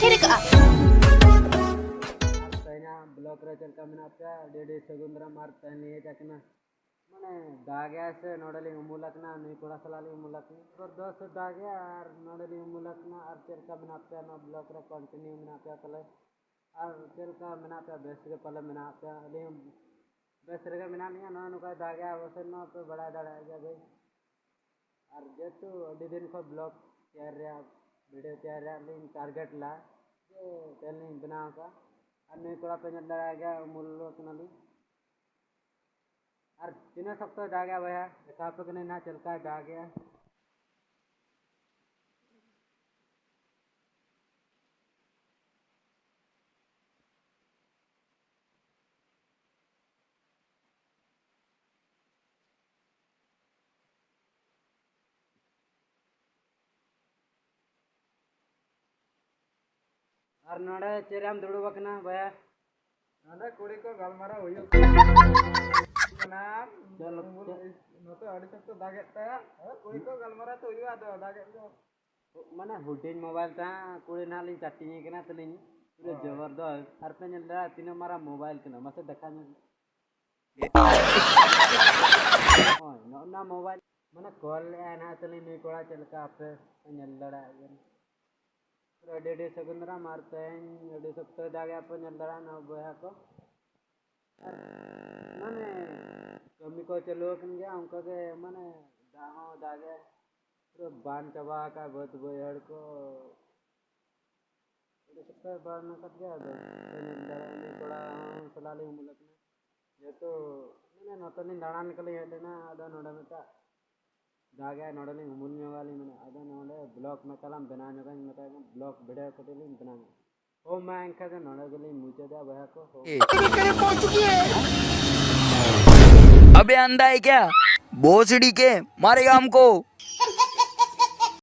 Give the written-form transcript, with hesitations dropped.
ᱛᱷᱤᱨ ᱠᱟᱜᱼᱟ तैना ब्लॉक रे चलका मेना पे डेडी सगुंद्रा मार तैनी जाकना माने दागे से नोडली उमुलकना नी कोड़ा सलाली उमुलकना तो 10 दागे और नोडली उमुलकना और चलका मेना पे ना ब्लॉक रे कंटिन्यू मेना पे पले और चलका मेना पे बेस रे पले मेना पे अली बेस रे मेना निया ना नुका दागे वसे ना पे बड़ा दड़ा जा गई और जेतु अडी दिन को ब्लॉक तैयार रे वीडियो तैयार रे लिंक टारगेट ला जे टेलिंग बनाव का अन्य कोड़ा पे लड़ा गया मूल्य कनाली और तीन सप्ताह जा गया भैया देखा पे कने ना चलका जा गया और नोड़े चेराम दुड़ुब कना भैया नोडे कुड़ी को गलमारा हुयुग कना चल नोते अड़ी तक तो दागे ता कुड़ी को गलमारा तो हुयुआ दो दागे दो माने हुडिंग मोबाइल ता कुड़ी ना लिंग चट्टी कना तलिंग पूरे जबरदस्त हर पे नला तीन मारा मोबाइल कना मसे देखा न ओय ना मोबाइल माने कॉल आना तलिंग नी कोड़ा चलका पे नलड़ा डेडी सगुंद्रा मारते हैं अडी सप्ताह दागे अपन नलड़ा ना बया को माने कमी को चलो कन गया उनका के माने दाहो दागे पूरा बान चबा का बहुत बयड़ को अडी सप्ताह बान न कट गया तो नलड़ा ने कोड़ा सलाली मुलक ने ये तो मैंने नतनी दाना निकले हेलेना आदा नोडा मेता दागे नोडली मुन्ने वाली मैंने आदा नोडे ब्लॉक में कलम बनाने का मता ब्लॉक वीडियो कटली बनाने ओ मैं अंका के नोडे गली मुझे दे भैया को पहुंच चुकी है अबे अंधा है क्या भोसड़ी के मारेगा हमको।